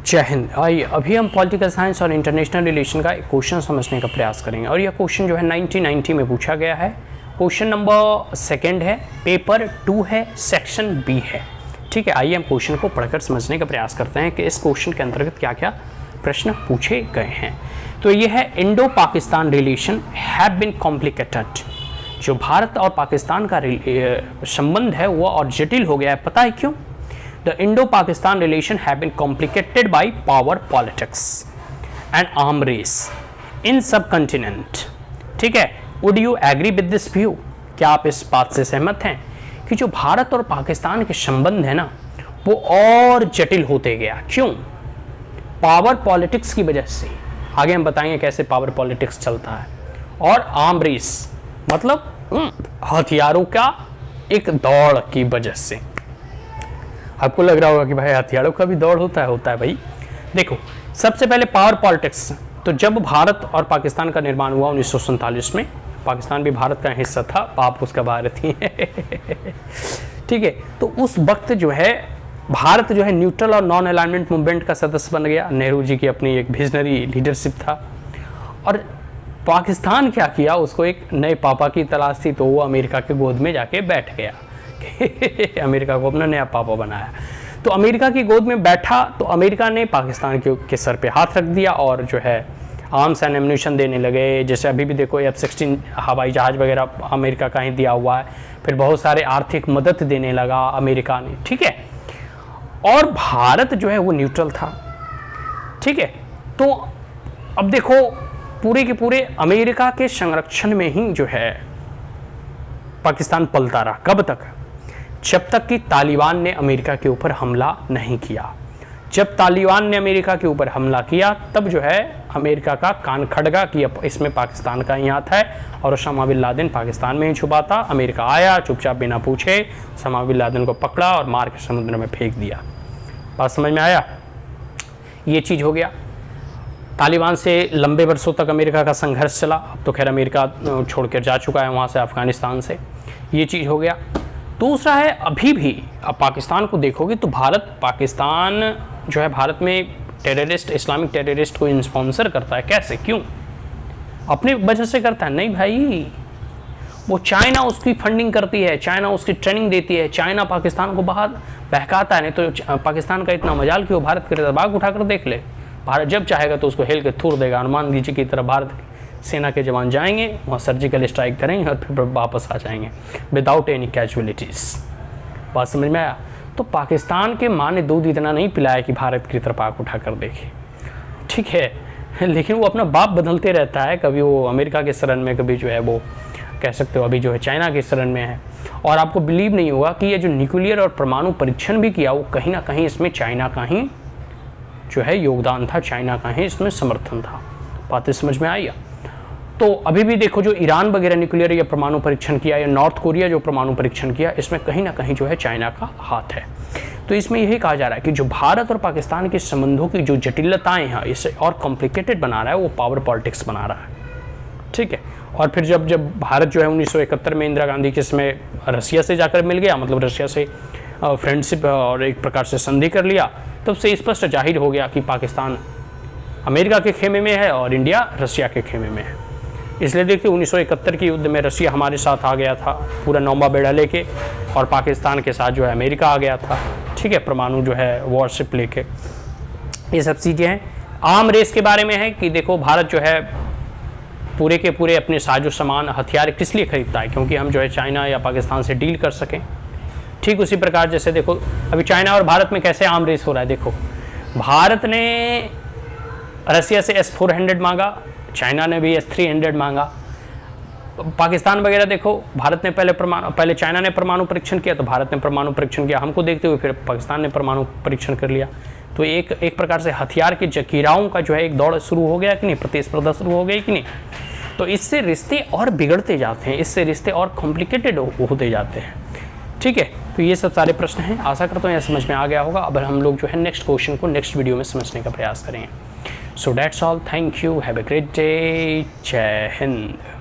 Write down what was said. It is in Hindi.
जय हिंद। आइए अभी हम पॉलिटिकल साइंस और इंटरनेशनल रिलेशन का एक क्वेश्चन समझने का प्रयास करेंगे और यह क्वेश्चन जो है 1990 में पूछा गया है। क्वेश्चन नंबर 2 है, पेपर 2 है, सेक्शन बी है। ठीक है, आइए हम क्वेश्चन को पढ़कर समझने का प्रयास करते हैं कि इस क्वेश्चन के अंतर्गत क्या क्या प्रश्न पूछे गए हैं। तो ये है, Indo Pakistan relation have been complicated. जो भारत और पाकिस्तान का संबंध है वो और जटिल हो गया है। पता है क्यों? The Indo-Pakistan relation have been complicated by power politics and arm race in subcontinent. ठीक है, Would you agree with this view? क्या आप इस बात से सहमत हैं कि जो भारत और पाकिस्तान के संबंध है ना वो और जटिल होते गया? क्यों? पावर पॉलिटिक्स की वजह से। आगे हम बताएंगे कैसे पावर पॉलिटिक्स चलता है। और आर्म रेस मतलब हथियारों का एक दौड़ की वजह से। आपको लग रहा होगा कि भाई हथियारों का भी दौड़ होता है भाई। देखो, सबसे पहले पावर पॉलिटिक्स। तो जब भारत और पाकिस्तान का निर्माण हुआ 1947 में, पाकिस्तान भी भारत का हिस्सा था, बाप उसका भारत ही है। ठीक है, तो उस वक्त जो है भारत जो है न्यूट्रल और नॉन अलाइनमेंट मूवमेंट का सदस्य बन गया। नेहरू जी की अपनी एक विजनरी लीडरशिप था। और पाकिस्तान क्या किया, उसको एक नए पापा की तलाश थी, तो वो अमेरिका के गोद में जाके बैठ गया। अमेरिका को अपना नया पापा बनाया। तो अमेरिका की गोद में बैठा तो अमेरिका ने पाकिस्तान के सर पे हाथ रख दिया और जो है आर्म्स एंड एम्यूनिशन देने लगे। जैसे अभी भी देखो F-16 हवाई जहाज़ वगैरह अमेरिका का ही दिया हुआ है। फिर बहुत सारे आर्थिक मदद देने लगा अमेरिका ने। ठीक है, और भारत जो है वो न्यूट्रल था। ठीक है, तो अब देखो पूरे के पूरे अमेरिका के संरक्षण में ही जो है पाकिस्तान पलता रहा। कब तक? जब तक कि तालिबान ने अमेरिका के ऊपर हमला नहीं किया। जब तालिबान ने अमेरिका के ऊपर हमला किया तब जो है अमेरिका का कान खड़गा कि इसमें पाकिस्तान का ही हाथ है और ओसामा बिन लादेन पाकिस्तान में ही छुपा था। अमेरिका आया, चुपचाप बिना पूछे ओसामा बिन लादेन को पकड़ा और मार के समुद्र में फेंक दिया। बात समझ में आया? ये चीज़ हो गया। तालिबान से लंबे वर्षों तक अमेरिका का संघर्ष चला। अब तो खैर अमेरिका छोड़कर जा चुका है वहाँ से, अफगानिस्तान से। ये चीज़ हो गया। दूसरा है, अभी भी अब पाकिस्तान को देखोगे तो पाकिस्तान जो है भारत में टेररिस्ट, इस्लामिक टेररिस्ट को स्पॉन्सर करता है। कैसे? क्यों? अपनी वजह से करता है? नहीं भाई, वो चाइना उसकी फंडिंग करती है, चाइना उसकी ट्रेनिंग देती है, चाइना पाकिस्तान को बाहर बहकाता है। नहीं तो पाकिस्तान का इतना मजाल कि वो भारत के दबाव उठाकर देख ले। भारत जब चाहेगा तो उसको हिल के थूर देगा। हनुमान जी की तरह भारत सेना के जवान जाएंगे, वहाँ सर्जिकल स्ट्राइक करेंगे और फिर वापस आ जाएंगे विदाउट एनी कैजुअलिटीज़। बात समझ में आया? तो पाकिस्तान के माँ ने दूध इतना नहीं पिलाया कि भारत की तरफ आँख उठा कर देखे। ठीक है, लेकिन वो अपना बाप बदलते रहता है। कभी वो अमेरिका के शरण में, कभी जो है वो कह सकते हो अभी जो है चाइना के शरण में है। और आपको बिलीव नहीं होगा कि ये जो न्यूक्लियर और परमाणु परीक्षण भी किया वो कहीं ना कहीं इसमें चाइना का ही जो है योगदान था, चाइना का ही इसमें समर्थन था। बातें समझ में आई? तो अभी भी देखो जो ईरान वगैरह न्यूक्लियर या परमाणु परीक्षण किया, या नॉर्थ कोरिया जो परमाणु परीक्षण किया, इसमें कहीं ना कहीं जो है चाइना का हाथ है। तो इसमें यही कहा जा रहा है कि जो भारत और पाकिस्तान के संबंधों की जो जटिलताएं हैं इसे और कॉम्प्लिकेटेड बना रहा है वो पावर पॉलिटिक्स बना रहा है। ठीक है, और फिर जब भारत जो है 1971 में इंदिरा गांधी के समय रसिया से जाकर मिल गया, मतलब रसिया से फ्रेंडशिप और एक प्रकार से संधि कर लिया, तब से स्पष्ट जाहिर हो गया कि पाकिस्तान अमेरिका के खेमे में है और इंडिया रसिया के खेमे में है। इसलिए देखिए 1971 के युद्ध में रसिया हमारे साथ आ गया था पूरा नौमा बेड़ा लेके, और पाकिस्तान के साथ जो है अमेरिका आ गया था। ठीक है, परमाणु जो है वॉरशिप लेके। ये सब चीज़ें हैं। आर्म रेस के बारे में है कि देखो भारत जो है पूरे के पूरे अपने साजो सामान हथियार किस लिए खरीदता है? क्योंकि हम जो है चाइना या पाकिस्तान से डील कर सकें। ठीक उसी प्रकार जैसे देखो अभी चाइना और भारत में कैसे आर्म रेस हो रहा है। देखो, भारत ने रसिया से S-400 मांगा, चाइना ने भी S-300 मांगा। पाकिस्तान वगैरह देखो, भारत ने पहले चाइना ने परमाणु परीक्षण किया तो भारत ने परमाणु परीक्षण किया, हमको देखते हुए फिर पाकिस्तान ने परमाणु परीक्षण कर लिया। तो एक प्रकार से हथियार के जकीराओं का जो है एक दौड़ शुरू हो गया कि नहीं, प्रतिस्पर्धा शुरू हो गई कि नहीं। तो इससे रिश्ते और बिगड़ते जाते हैं, इससे रिश्ते और कॉम्प्लिकेटेड होते जाते हैं। ठीक है, तो ये सब सारे प्रश्न हैं। आशा करता हूँ यह समझ में आ गया होगा। अब हम लोग जो है नेक्स्ट क्वेश्चन को नेक्स्ट वीडियो में समझने का प्रयास करेंगे। So that's all. Thank you. Have a great day. Jai Hind.